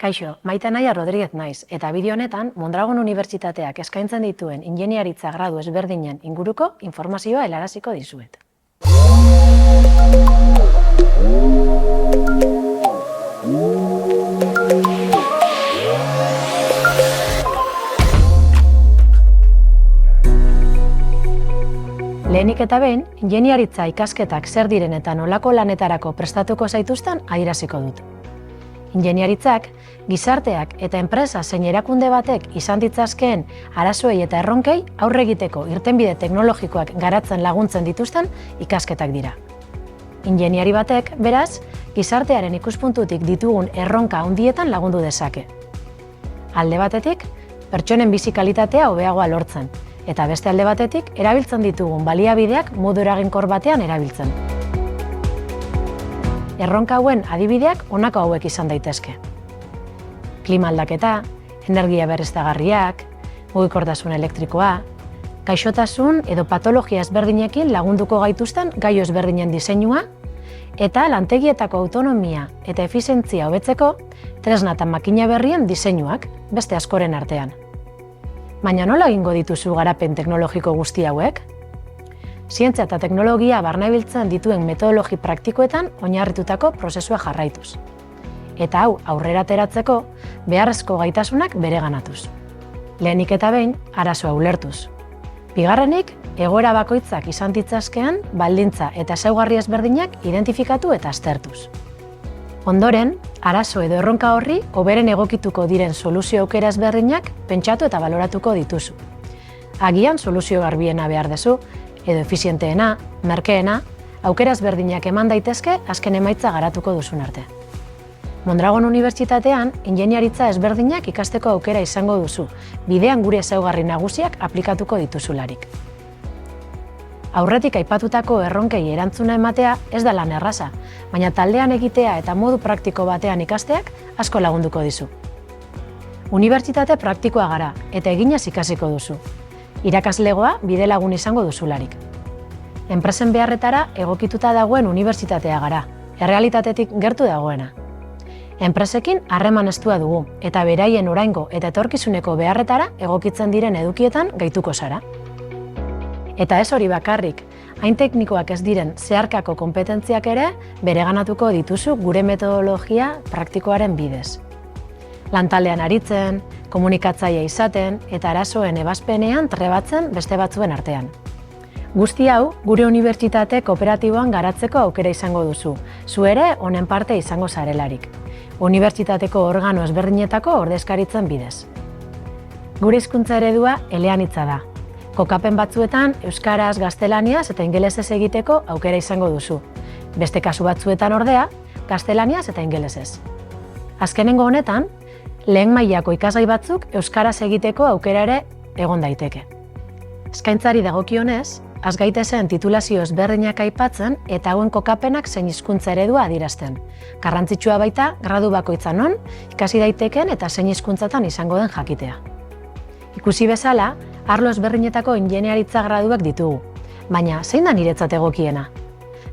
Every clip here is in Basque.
Kaixo, Maite Naia Rodríguez naiz, eta bideo honetan Mondragon Unibertsitateak eskaintzen dituen ingeniaritza gradu ezberdinen inguruko informazioa helaraziko dizuet. Lehenik eta behin, ingeniaritza ikasketak zer diren eta nolako lanetarako prestatuko zaituzten adieraziko dut. Ingeniaritzak, gizarteak eta enpresa zein erakunde batek izan ditzazkeen arazoei eta erronkei aurre egiteko irtenbide teknologikoak garatzen laguntzen dituzten ikasketak dira. Ingeniari batek, beraz, gizartearen ikuspuntutik ditugun erronka handietan lagundu dezake. Alde batetik, pertsonen bizi kalitatea hobeagoa lortzen, eta beste alde batetik, erabiltzen ditugun baliabideak modu eraginkor batean erabiltzen. Erronka hauen adibideak honako hauek izan daitezke. Klima aldaketa, energia berriztagarriak, mugikortasun elektrikoa, gaixotasun edo patologia ezberdinekin lagunduko gaituzten gailu ezberdinen diseinua, eta lantegietako autonomia eta efizientzia hobetzeko tresna eta makina berrien diseinuak, beste askoren artean. Baina nola egingo dituzu garapen teknologiko guzti hauek? Zientzia eta teknologia barnebiltzen dituen metodologi praktikoetan oinarritutako prozesua jarraituz. Eta hau aurrera ateratzeko beharrezko gaitasunak bereganatuz. Lehenik eta behin, arazoa ulertuz. Bigarrenik, egoera bakoitzak izan ditzazkeen baldintza eta ezaugarri ezberdinak identifikatu eta aztertuz. Ondoren, arazo edo erronka horri hoberen egokituko diren soluzio aukera ezberdinak pentsatu eta baloratuko dituzu. Agian soluzio garbiena behar dezu, edo efizienteena, merkeena, aukera ezberdinak eman daitezke azken emaitza garatuko duzun arte. Mondragon Unibertsitatean, ingeniaritza ezberdinak ikasteko aukera izango duzu, bidean gure ezaugarri nagusiak aplikatuko dituzularik. Aurretik aipatutako erronkei erantzuna ematea ez da lan erraza, baina taldean egitea eta modu praktiko batean ikasteak asko lagunduko dizu. Unibertsitate praktikoa gara eta eginez ikasiko duzu. Irakaslegoa bide lagun izango duzularik. Enpresen beharretara egokituta dagoen unibertsitatea gara, errealitatetik gertu dagoena. Enpresekin harreman estua dugu eta beraien oraingo eta etorkizuneko beharretara egokitzen diren edukietan gehituko zara. Eta ez hori bakarrik, hain teknikoak ez diren zeharkako konpetentziak ere bereganatuko dituzu gure metodologia praktikoaren bidez. Lantaldean aritzen, komunikatzaile izaten eta arazoen ebazpenean trebatzen beste batzuen artean. Guzti hau, gure unibertsitate kooperatiboan garatzeko aukera izango duzu, zu ere honen parte izango zarelarik. Unibertsitateko organo ezberdinetako ordezkaritzen bidez. Gure hizkuntza eredua eleanitza da. Kokapen batzuetan euskaraz, gaztelaniaz eta ingelesez egiteko aukera izango duzu. Beste kasu batzuetan ordea, gaztelaniaz eta ingelesez. Azkenengo honetan, lehen mailako ikasgai batzuk euskaraz egiteko aukera ere egon daiteke. Eskaintzari dagokionez, has gaitezen titulazio ezberdinak aipatzen eta hauen kokapenak zein hizkuntza eredua adierazten. Garrantzitsua baita gradu bakoitza non ikasi daiteken eta zein hizkuntzatan izango den jakitea. Ikusi bezala, arlo ezberdinetako ingeniaritza graduak ditugu, baina zein da niretzat egokiena?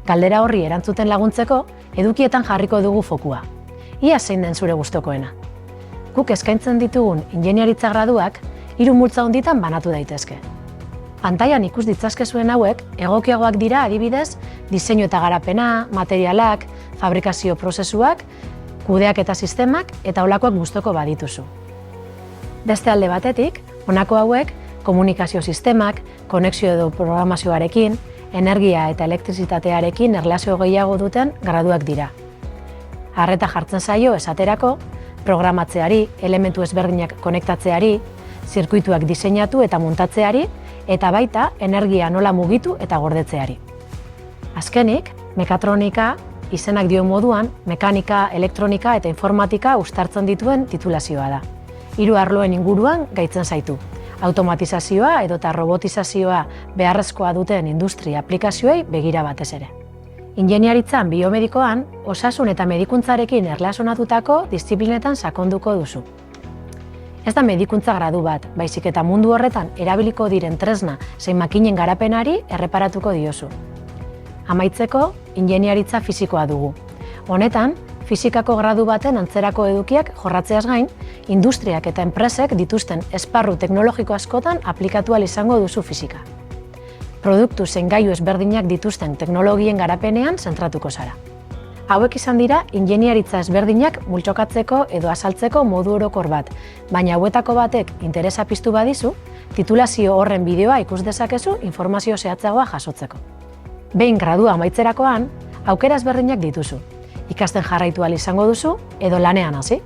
Galdera horri erantzuten laguntzeko, edukietan jarriko dugu fokua. Ia zein den zure gustokoena. Guk eskaintzen ditugun ingeniaritza graduak 3 multzo handitan banatu daitezke. Pantailan ikus ditzazkezuen hauek egokiagoak dira adibidez diseinu eta garapena, materialak, fabrikazio prozesuak, kudeaketa sistemak eta holakoak gustuko badituzu. Beste alde batetik, honako hauek komunikazio sistemak, konexio edo programazioarekin, energia eta elektrizitatearekin erlazio gehiago duten graduak dira. Arreta jartzen zaio esaterako, programatzeari, elementu ezberdinak konektatzeari, zirkuituak diseinatu eta muntatzeari, eta baita energia nola mugitu eta gordetzeari. Azkenik, mekatronika, izenak dio moduan, mekanika, elektronika eta informatika uztartzen dituen titulazioa da. 3 arloen inguruan gaitzen zaitu. Automatizazioa edota robotizazioa beharrezkoa duten industria aplikazioei begira batez ere. Ingeniaritzan biomedikoan, osasun eta medikuntzarekin erlazionatutako diziplinetan sakonduko duzu. Ez da medikuntza gradu bat, baizik eta mundu horretan erabiliko diren tresna zein makinen garapenari erreparatuko diozu. Amaitzeko, ingeniaritza fisikoa dugu. Honetan, fizikako gradu baten antzerako edukiak jorratzeaz gain, industriak eta enpresek dituzten esparru teknologiko askotan aplikatu ahal izango duzu fizika. Produktu zein gailu ezberdinak dituzten teknologien garapenean zentratuko zara. Hauek izan dira ingeniaritza ezberdinak multzokatzeko edo azaltzeko modu orokor bat, baina hauetako batek interesa piztu badizu, titulazio horren bideoa ikus dezakezu informazio zehatzagoa jasotzeko. Behin gradua amaitzerakoan, aukera ezberdinak dituzu. Ikasten jarraitu ahal izango duzu edo lanean hasi.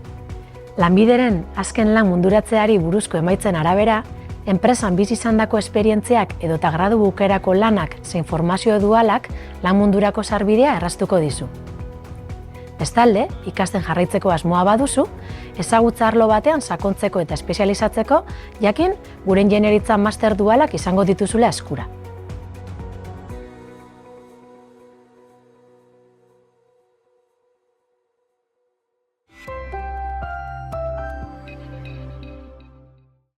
Lanbideren azken lan munduratzeari buruzko emaitzen arabera, enpresan bizi izandako esperientziak edota gradu bukaerako lanak zein formazio dualak lan mundurako sarbidea erraztuko dizu. Bestalde, ikasten jarraitzeko asmoa baduzu, ezagutza arlo batean sakontzeko eta espezializatzeko, jakin gure ingeniaritza master dualak izango dituzula eskura.